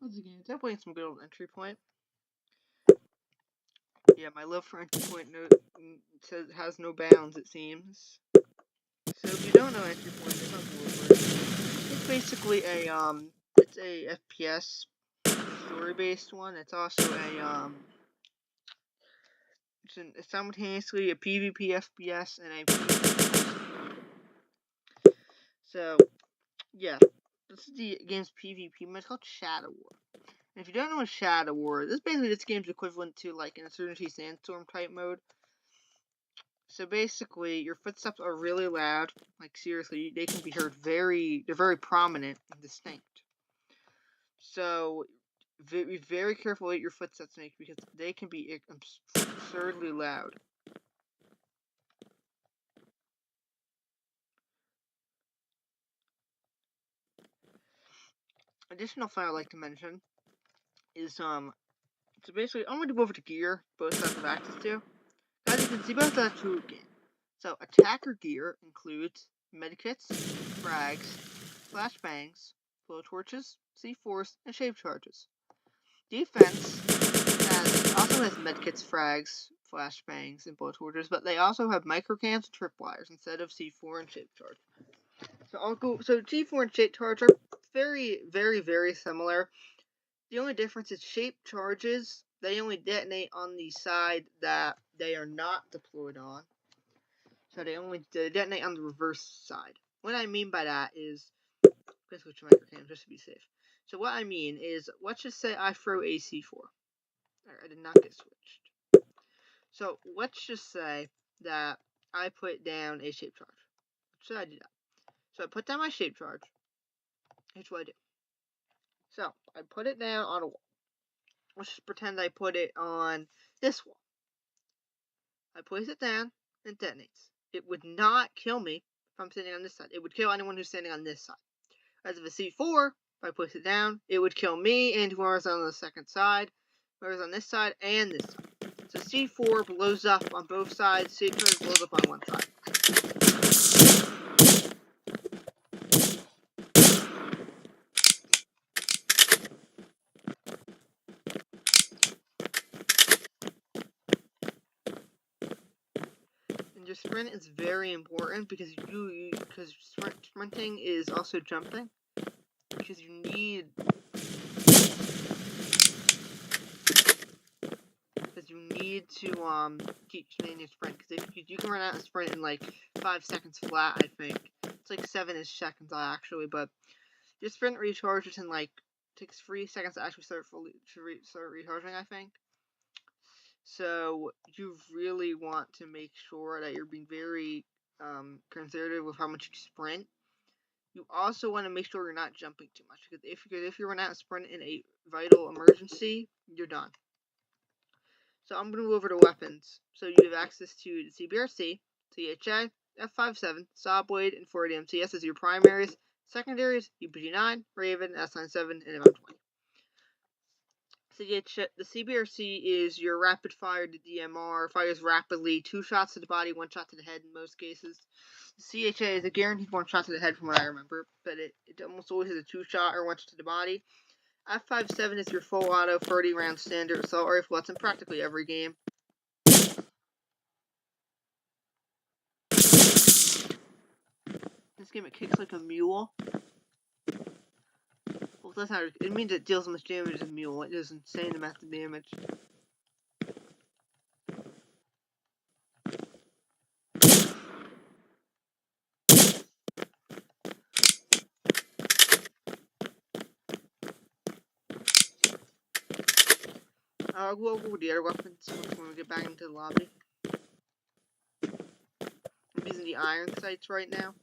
once again, definitely some good old Entry Point. Yeah, my love for Entry Point has no bounds, it seems. So if you don't know Entry Point, it's not over. It's basically it's a FPS story-based one. It's also it's simultaneously a PvP FPS and a PvP. So yeah, this is the game's PvP mode. It's called Shadow War. And if you don't know what Shadow War, this game's equivalent to like an Insurgency Sandstorm type mode. So basically, your footsteps are really loud. Like seriously, they can be heard they're very prominent and distinct. So be very careful what your footsteps make because they can be absurdly loud. Additional thing I'd like to mention is so basically I'm going to go over to gear both sides have access to. As you can see, both have two games. So attacker gear includes medkits, frags, flashbangs, blowtorches, C4s, and shape charges. Defense also has medkits, frags, flashbangs, and blowtorches, but they also have microcams and tripwires instead of C4 and shape charge. So G4 and shape charge are very, very, very similar. The only difference is shape charges. They only detonate on the side that they are not deployed on. So they only detonate on the reverse side. What I mean by that is, let's switch to microcam just to be safe. So what I mean is, let's just say I throw a C4. I did not get switched. So let's just say that I put down a shape charge. So I do that. So I put down my shape charge. Here's what I do. So I put it down on a wall. Let's just pretend I put it on this wall. I place it down and it detonates. It would not kill me if I'm sitting on this side. It would kill anyone who's standing on this side. As of a C4, if I place it down, it would kill me and whoever's on the second side, whoever's on this side and this side. So C4 blows up on both sides, C4 blows up on one side. And your sprint is very important because sprinting is also jumping. Because you need to keep spinning your sprint. Because if you can run out of sprint in like 5 seconds flat, I think it's like 7-ish seconds actually. But your sprint recharges in like takes 3 seconds to actually start recharging, I think. So you really want to make sure that you're being very conservative with how much you sprint. You also want to make sure you're not jumping too much, because if you run out of sprint in a vital emergency, you're done. So I'm going to move over to weapons. So you have access to the CBRC, CHA, F57, Saw Blade, and 40MCS as your primaries. Secondaries, UPG-9, Raven, S97, and MM20. The CBRC is your rapid fire to DMR, fires rapidly, 2 shots to the body, 1 shot to the head in most cases. The CHA is a guaranteed 1 shot to the head from what I remember, but it almost always has a 2 shot or 1 shot to the body. F57 is your full auto 30 round standard assault rifle. That's in practically every game. This game it kicks like a mule. Well, that's not. It means it deals as much damage as a mule. It does insane amounts of damage. I'll go over the other weapons when we get back into the lobby. I'm using the iron sights right now.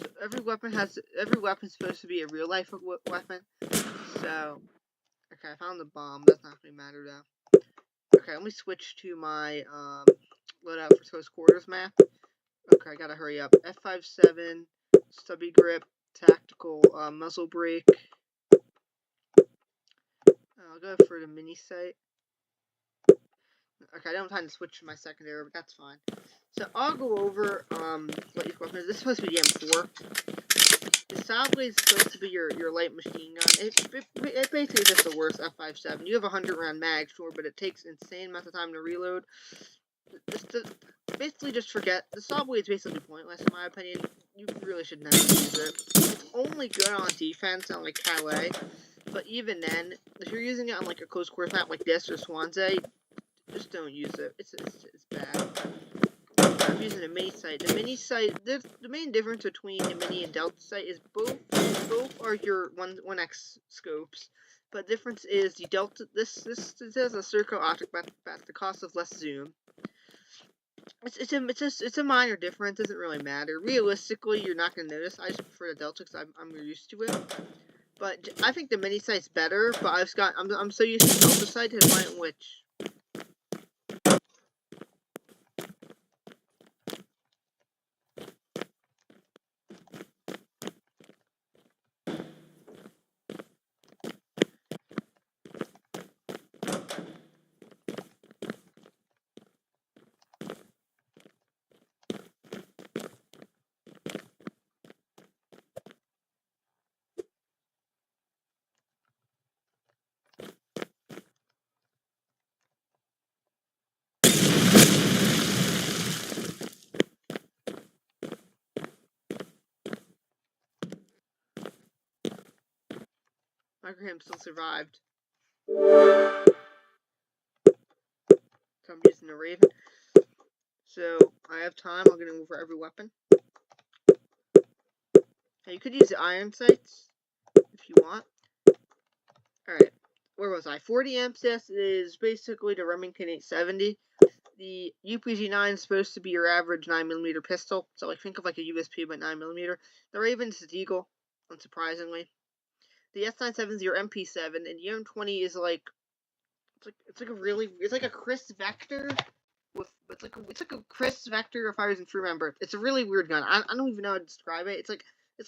So every weapon's supposed to be a real life weapon. So, okay, I found the bomb. That's not really matter though. Okay, let me switch to my loadout for close quarters map. Okay, I gotta hurry up. F57, stubby grip, tactical muzzle brake. I'll go for the mini sight. Okay, I don't have time to switch to my secondary, but that's fine. So I'll go over what each weapon is. This is supposed to be the M4. The Saab Blade is supposed to be your light machine gun. It basically is just the worst F57. You have a 100-round mag, sure, but it takes insane amounts of time to reload. Basically, just forget. The Saab Blade is basically pointless, in my opinion. You really should never use it. It's only good on defense on, like, Calais. But even then, if you're using it on, like, a close quarters map like this or Swansea, just don't use it. It's bad. I'm using a mini sight. The mini sight, the main difference between the mini and delta sight is both are your 1x scopes. But the difference is the delta. This has a circle optic, but at the cost of less zoom. It's a minor difference. Doesn't really matter. Realistically, you're not gonna notice. I just prefer the delta because I'm used to it. But I think the mini sight's better. But I'm so used to the delta sight to the point in which. Microham still survived. So I'm using the Raven. So I have time. I'm gonna move for every weapon. Now you could use the iron sights if you want. Alright, where was I? 40 MCS is basically the Remington 870. The UPG-9 is supposed to be your average 9mm pistol. So like think of like a USP but 9mm. The Raven is the Eagle, unsurprisingly. The S97 is your MP7, and the M20 is like it's like a Chris Vector with it's like a Chris Vector if I was to remember. It's a really weird gun. I don't even know how to describe it. It's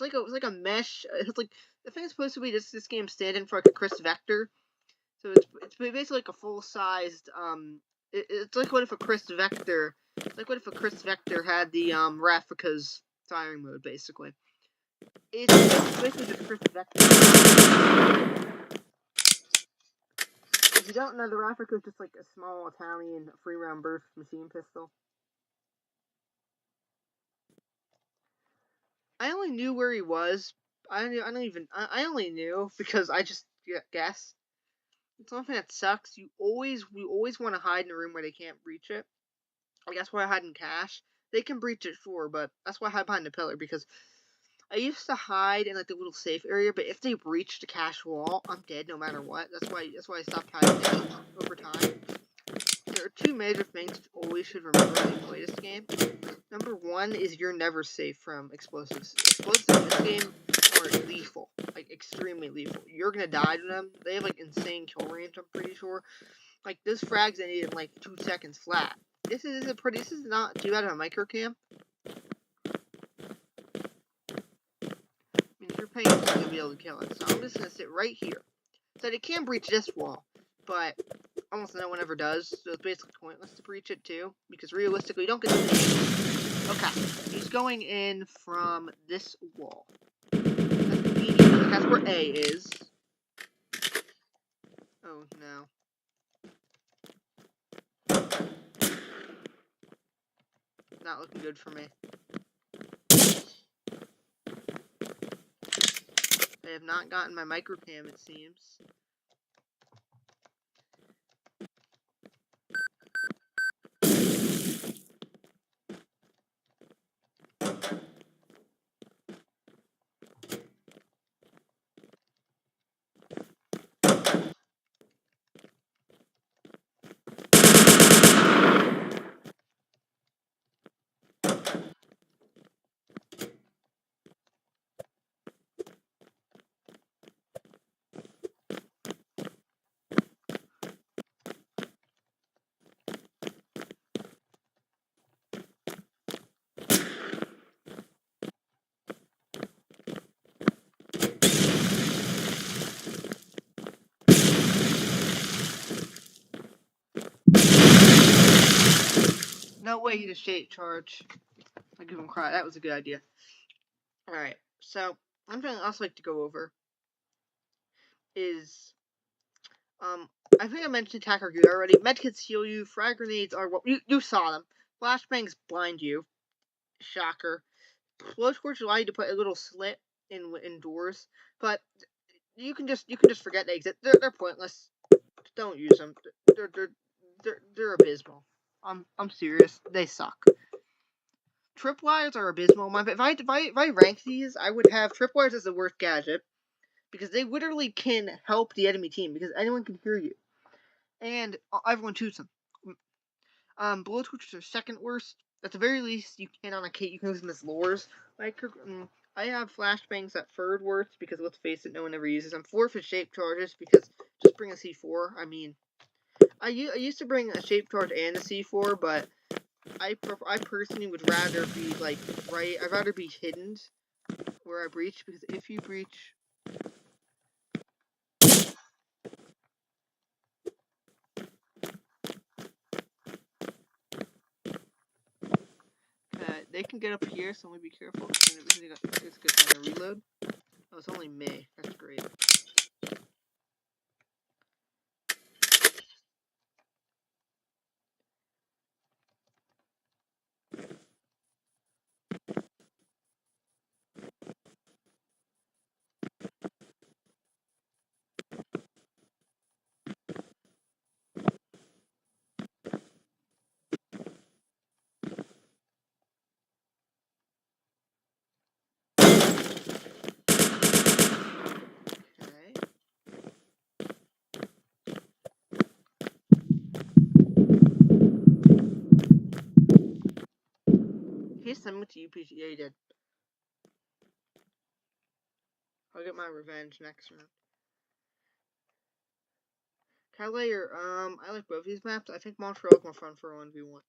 like a mesh. It's like I think it's supposed to be this game stand-in for like a Chris Vector. So it's basically like a full-sized it's like what if a Chris Vector had the Rafika's firing mode basically. It's basically just Chris Vector. If you don't know, the Rafika is just like a small Italian free-round burst machine pistol. I only knew where he was. I only knew because I just guessed. It's something that sucks. We always want to hide in a room where they can't breach it. Like that's why I hide in cache. They can breach it, sure, but that's why I hide behind the pillar because I used to hide in like the little safe area. But if they breach the cache wall, I'm dead no matter what. That's why I stopped hiding over time. There are two major things you always should remember when you play this game. Number one is you're never safe from explosives. Explosives in this game are lethal, like extremely lethal. You're gonna die to them. They have like insane kill range. I'm pretty sure. Like those frags I need in like 2 seconds flat. This is not too bad of a micro cam. I mean, if you're paying attention, you'll be able to kill it. So I'm just gonna sit right here. So they can breach this wall, but almost no one ever does. So it's basically pointless to breach it too, because realistically, you don't get to the Okay, he's going in from this wall. That's where A is. Oh no. Not looking good for me. I have not gotten my microcam, it seems. way he just shape charge. I give him cry. That was a good idea. Alright, so one thing I also like to go over is I think I mentioned attacker gear already. Medkits heal you, frag grenades are what you saw them. Flashbangs blind you. Shocker. Blow torch allow you to put a little slit in doors, but you can just forget they exist. They're pointless. Don't use them. They're abysmal. I'm serious. They suck. Tripwires are abysmal. If I rank these, I would have tripwires as the worst gadget because they literally can help the enemy team because anyone can hear you, and everyone shoots them. Blowtorches are second worst. At the very least, you can on a Kate. You can use them as lures. I have flashbangs at third worst because let's face it, no one ever uses them. Fourth is shape charges because just bring a C4. I mean, I used to bring a shape charge and a C4, but I personally would rather be like right. I'd rather be hidden where I breach because if you breach. They can get up here, so be careful. It's a good time to reload. Oh, it's only me. That's great. He sent me to UPG. Yeah, he did. I'll get my revenge next round. Calais I like both these maps. I think Montreal is more fun for a 1v1.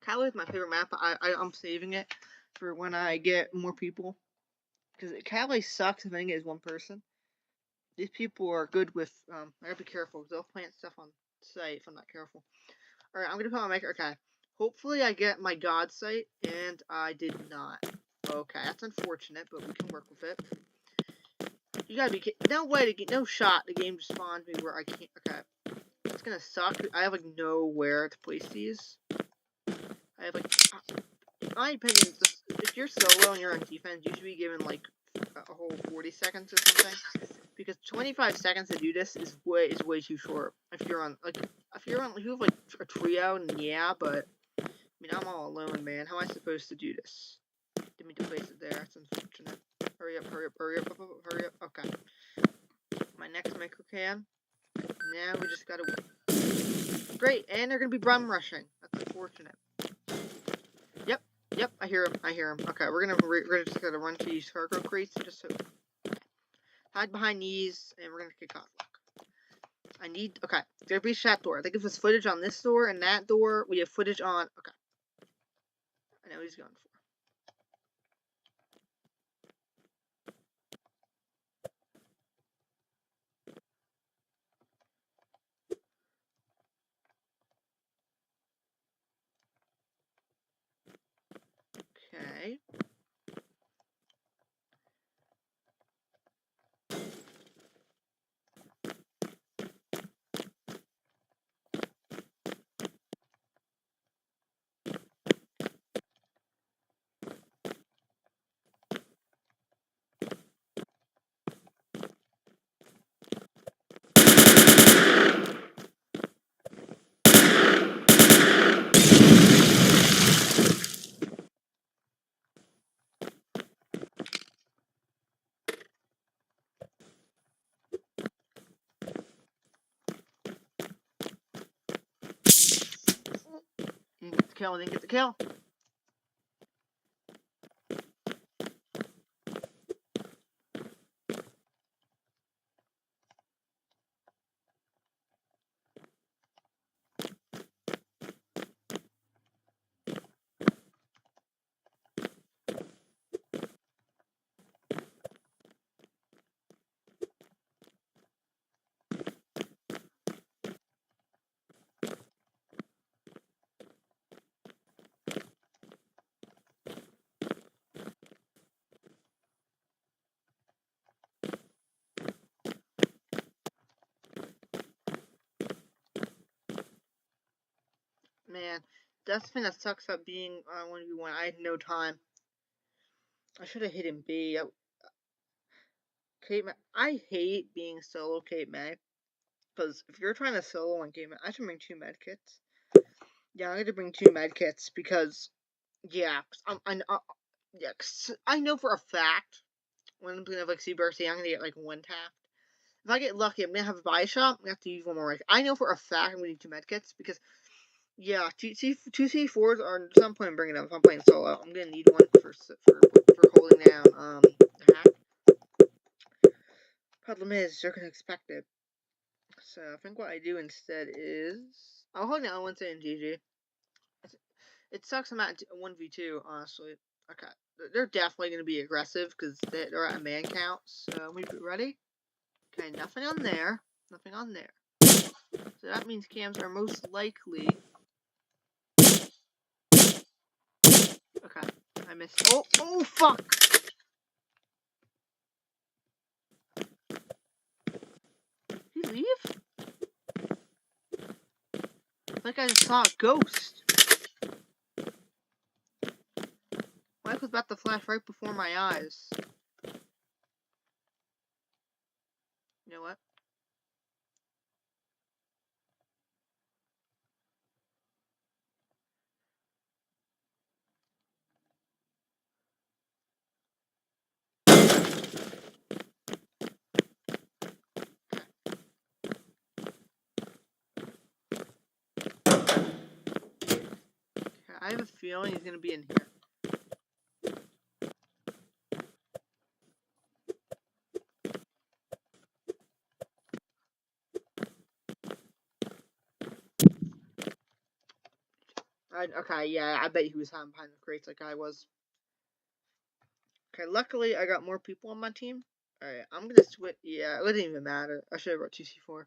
Calais is my favorite map. I'm saving it for when I get more people. Because Calais sucks if I get is one person. These people are good with, I gotta be careful because they'll plant stuff on site if I'm not careful. Alright, I'm gonna put my maker. Okay. Hopefully I get my god sight, and I did not. Okay, that's unfortunate, but we can work with it. You gotta be kidding. No way to get, no shot. The game just spawned me where I can't. Okay. That's gonna suck. I have like nowhere to place these. I have like, in my opinion, if you're solo and you're on defense, you should be given like a whole 40 seconds or something. Because 25 seconds to do this is way too short. If you have like a trio, and yeah, but I mean I'm all alone, man. How am I supposed to do this? Didn't mean to place it there. That's unfortunate. Hurry up, hurry up, hurry up, hurry up. Okay. My next micro cam. Now we just gotta win. Great, and they're gonna be brum rushing. That's unfortunate. Yep, I hear him. Okay, we're just gonna run to these cargo crates just so. Hide behind these, and we're gonna kick off. Okay, there be that door. That gives us footage on this door and that door. We have footage on. Okay, I know what he's going for. Okay. Didn't get the kill. man, that's the thing that sucks about being 1v1. I had no time. I should have hit him B. Kate May, I hate being solo Kate May. Because if you're trying to solo on Kate May, I should bring 2 medkits. Yeah, I had to bring 2 medkits because, yeah, I know for a fact when I'm gonna have like CBRC, I'm gonna get like 1 tap. If I get lucky, I'm gonna have a buy shop. I'm gonna have to use 1 more. I know for a fact I'm gonna need 2 medkits because, yeah, two C4s are some point in bringing them. If I'm playing solo, I'm gonna need 1 for holding down the hack. Problem is, they're gonna expect it. So I think what I do instead is I'll hold down 1 and GG. It sucks I'm at 1v2, honestly. Okay, they're definitely gonna be aggressive because they're at a man count. So we ready? Okay, nothing on there. Nothing on there. So that means cams are most likely. Okay, I missed. Oh, fuck! Did he leave? Like I just saw a ghost. Life was about to flash right before my eyes. You know what? I have a feeling he's gonna be in here. Okay, yeah, I bet he was hiding behind the crates like I was. Okay, luckily I got more people on my team. Alright, I'm gonna switch. Yeah, it wouldn't even matter. I should have brought 2C4.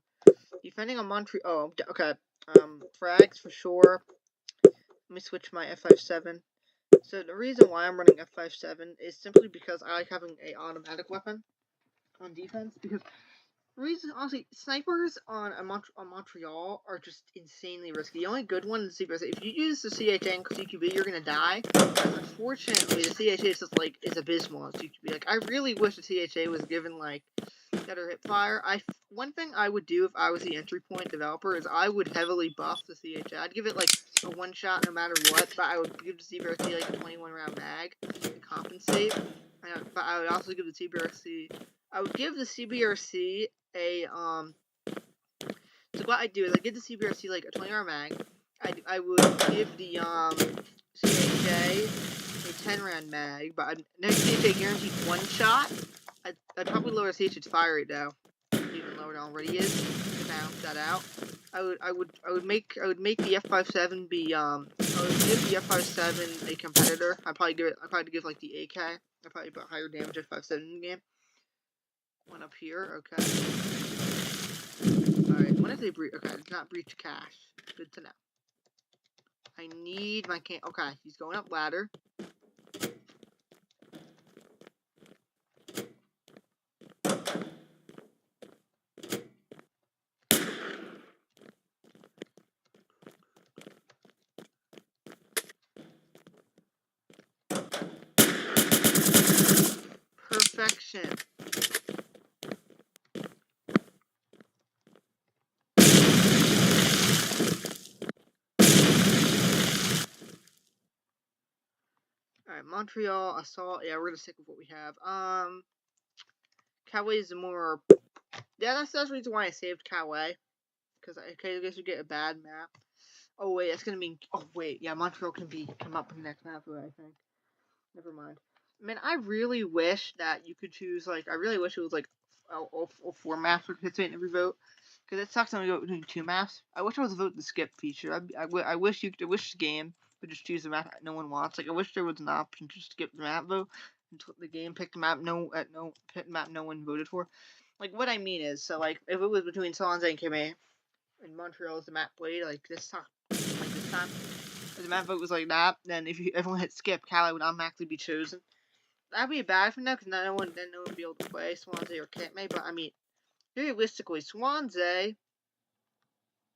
Defending on Montreal. Oh, okay. Frags for sure. Let me switch my F57. So the reason why I'm running F57 is simply because I like having an automatic weapon on defense. Because honestly, snipers on Montreal are just insanely risky. The only good one is CBRC. If you use the CHA and CQB, you're gonna die. Unfortunately, the CHA is just like is abysmal on CQB. Like I really wish the CHA was given like better hip fire. One thing I would do if I was the entry point developer is I would heavily buff the CHA. I'd give it like a 1 shot no matter what, but I would give the CBRC like a 21 round mag to compensate. But I would also give the CBRC. I would give the CBRC a So what I do is I give the CBRC like a 20 round mag. I would give the CHA a 10 round mag, but no CHA guaranteed 1 shot. I'd probably lower CH's fire rate though, even lower than it already is to balance that out. I would make the F57 be I would give the F57 a competitor. I'd probably give like the AK. I'd probably put higher damage F57 in the game. One up here, okay. Alright, when is they breach? Okay, it's not breach cache. Good to know. I need my can. Okay, he's going up ladder. Perfection. Alright, Montreal assault. Yeah, we're gonna stick with what we have. Coway is more. Yeah, that's the reason why I saved Coway. Because I guess we get a bad map. Oh wait, that's gonna mean. Oh wait, yeah, Montreal can come up in the next map. I think. Never mind. Man, I really wish that you could choose. Like, I really wish it was like all 4 maps would participate in every vote. Because it sucks when we go between 2 maps. I wish I was a vote the skip feature. I wish the game would just choose the map that no one wants. Like, I wish there was an option to skip the map vote until the game picked the map no one voted for. Like, what I mean is, so like if it was between Solans and Kime and Montreal as the map played, like this time, if the map vote was like that, then if everyone hit skip, Cali would automatically be chosen. That'd be bad for them because no one would be able to play Swansea or Kime. But I mean, realistically, Swansea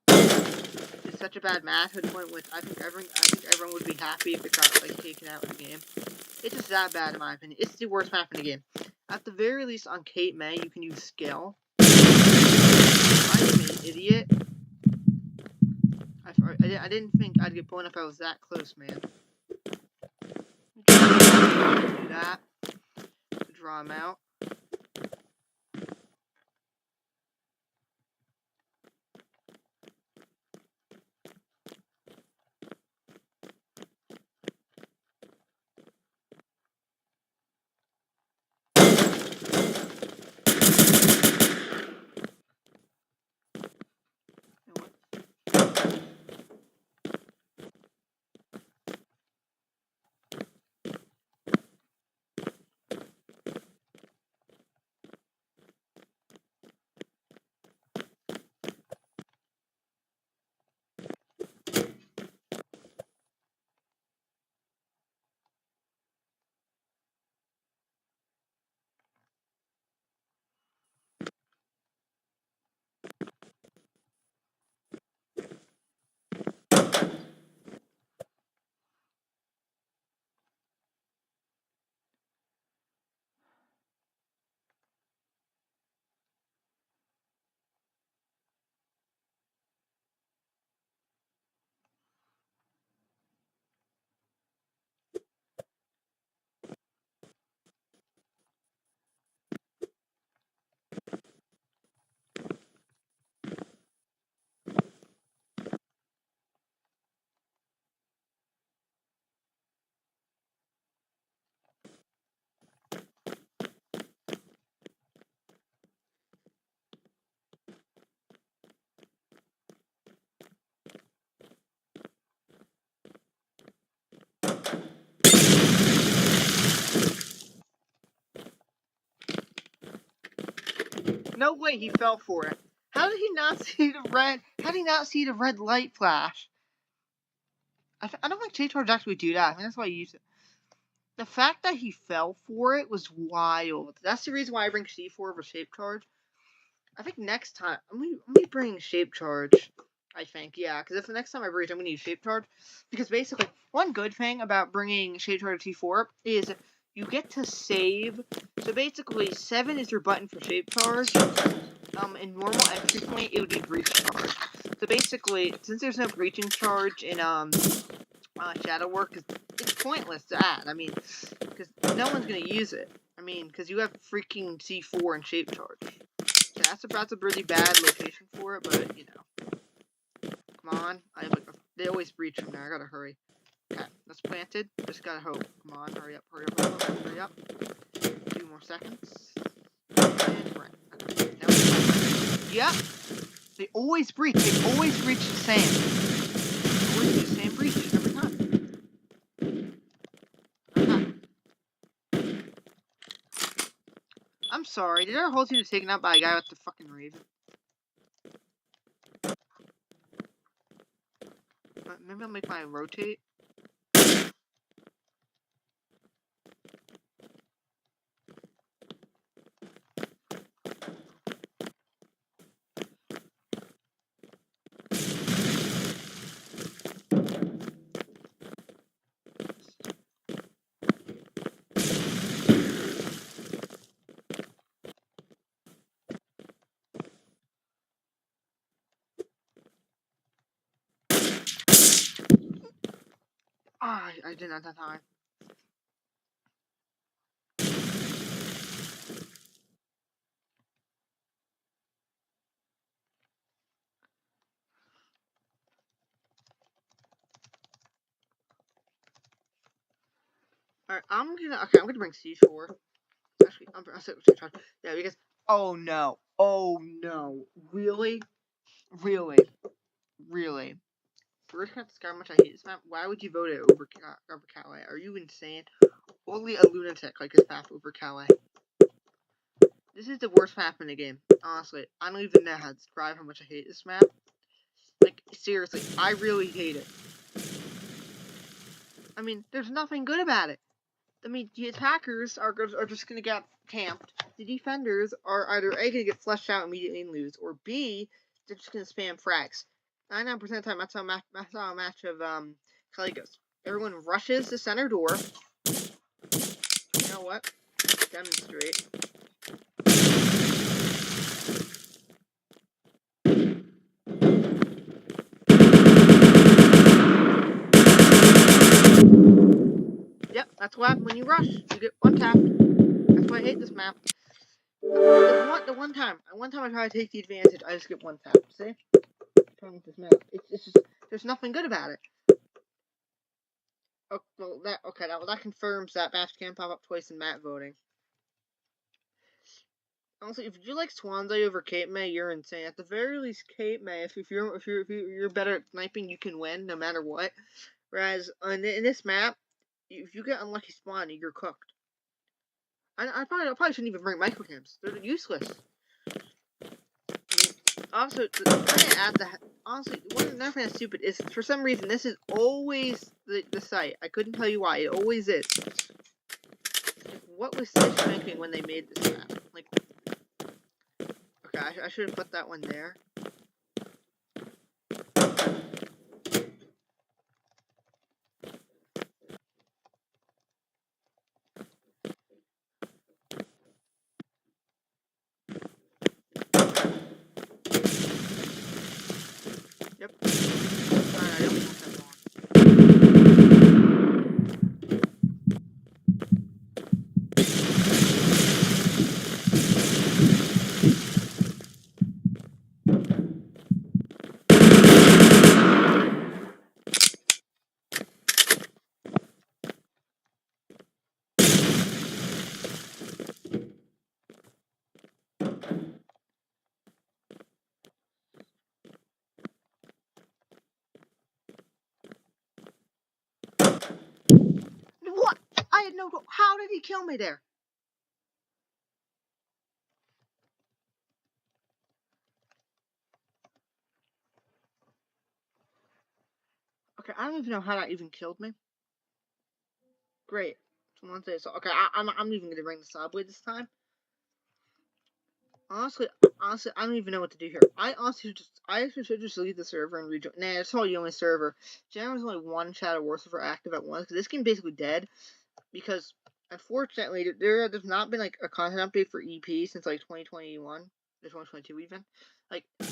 is such a bad map to the point with I think everyone would be happy if it got like taken out of the game. It's just that bad in my opinion. It's the worst map in the game. At the very least, on Cape May, you can use skill. I'm an idiot. I didn't think I'd get blown up. I was that close, man. Do that. Draw him out. No way he fell for it. How did he not see the red? How did he not see the red light flash? I don't think Shape Charge actually do that. I think that's why he used it. The fact that he fell for it was wild. That's the reason why I bring C4 over Shape Charge. I think next time I'm gonna bring Shape Charge. I think, yeah, because if the next time I bring it, I'm gonna use Shape Charge. Because basically, one good thing about bringing Shape Charge T4 is you get to save. So basically, 7 is your button for Shape Charge. In normal entry point, it would be Breach Charge. So basically, since there's no Breaching Charge in Shadow Work, it's pointless to add. I mean, because no one's gonna use it. I mean, because you have freaking C4 and Shape Charge. Yeah, that's a really bad location for it, but you know. Come on, they always breach from there. I gotta hurry. Okay, that's planted. Just gotta hope. Come on, hurry up, hurry up, hurry up, hurry up. 2 more seconds. And right. Okay. Yep. They always breach. They always breach the same. They always do the same breaches every time. Okay. I'm sorry. Did our whole team get taken out by a guy with the fucking Raven? Maybe I'll make my rotate. I didn't have that time. Alright, I'm gonna bring C4. Actually, I'll say C4. Yeah, because oh no, really, really. First, have to discover how much I hate this map. Why would you vote it over Calais? Are you insane? Only a lunatic like this map over Calais. This is the worst map in the game. Honestly, I don't even know how to describe how much I hate this map. Like, seriously, I really hate it. I mean, there's nothing good about it. I mean, the attackers are just gonna get camped. The defenders are either A, gonna get flushed out immediately and lose, or B, they're just gonna spam frags. 99% of the time, that's how a match of Kelly goes. Everyone rushes the center door. You know what? Demonstrate. Yep, that's what happens when you rush. You get one tap. That's why I hate this map. The one time I try to take the advantage, I just get one tap. See? What's wrong with this map? It's just there's nothing good about it. Oh, well, that confirms that Bash can pop up twice in map voting. Honestly, if you like Swansea over Cape May, you're insane. At the very least, Cape May, if you're better at sniping, you can win no matter what. Whereas in this map, if you get unlucky spawn, you're cooked. I probably shouldn't even bring microcams. They're useless. Also, honestly, another thing that's stupid is for some reason this is always the site. I couldn't tell you why. It always is. Like, what was Stitch thinking when they made this map? Like, okay, I should have put that one there. Yep. I don't want that long. What? I had no clue. How did he kill me there? Okay, I don't even know how that even killed me. Great. Someone say so. Okay, I'm even gonna bring the subway this time. Honestly, I don't even know what to do here. I should just leave the server and rejoin. Nah, it's probably the only server. Generally, there's only one Shadow War server active at once because this game basically dead. Because unfortunately, there's not been like a content update for EP since like 2021 or 2022 even. Like, I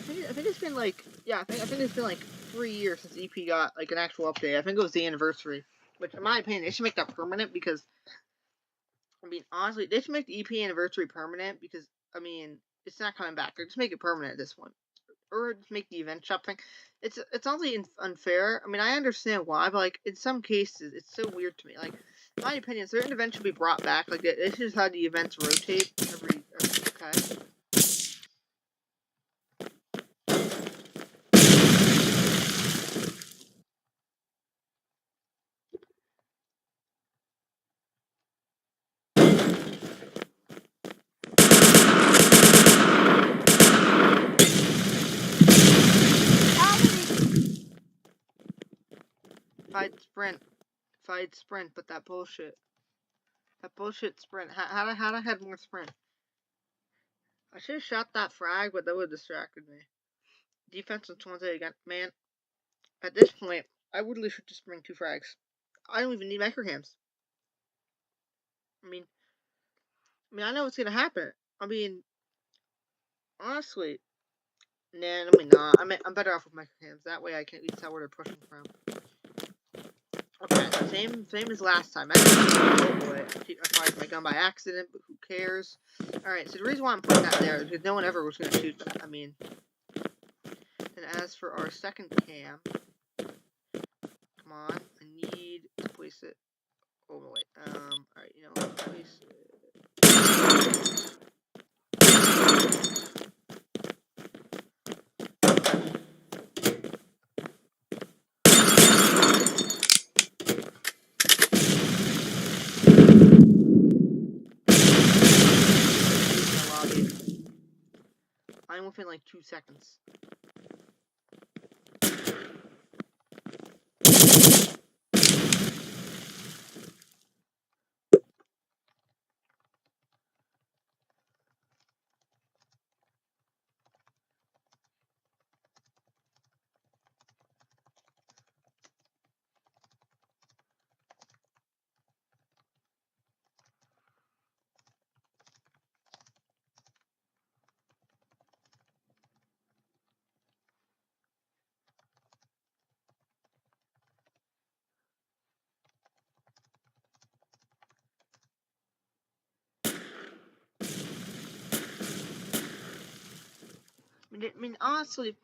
think it's been like I think it's been like 3 years since EP got like an actual update. I think it was the anniversary, which in my opinion they should make that permanent because I mean honestly they should make the EP anniversary permanent because I mean it's not coming back. Or just make it permanent at this one, or just make the event shop thing. It's honestly unfair. I mean I understand why, but like in some cases it's so weird to me. Like in my opinion, certain events should be brought back. Like this is how the events rotate every okay. If I'd sprint, but that bullshit sprint. How'd I had more sprint? I should have shot that frag, but that would have distracted me. Defensive 20 again, man. At this point, I literally should just bring 2 frags. I don't even need microcams. I mean, I know what's gonna happen. I mean, honestly, nah, I mean, nah. I'm better off with microcams. That way, I can at least tell where they're pushing from. Okay, same as last time. Oh boy, I fired my gun by accident, but who cares? Alright, so the reason why I'm putting that there is because no one ever was going to shoot that. I mean, and as for our second cam, come on, I need to place it. Oh wait, alright, you know, place it. I'm within like 2 seconds. I mean, honestly.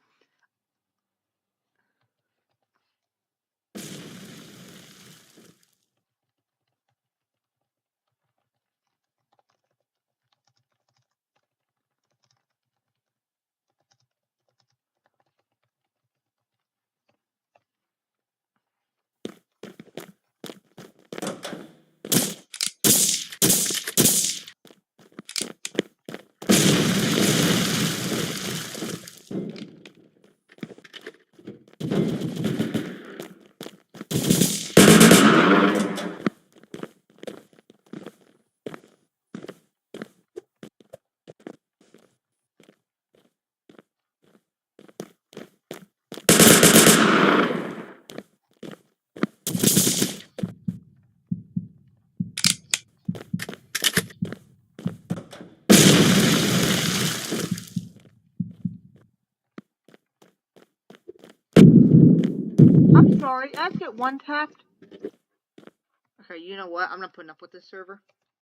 I'm sorry, I have to get one tapped. Okay, you know what? I'm not putting up with this server.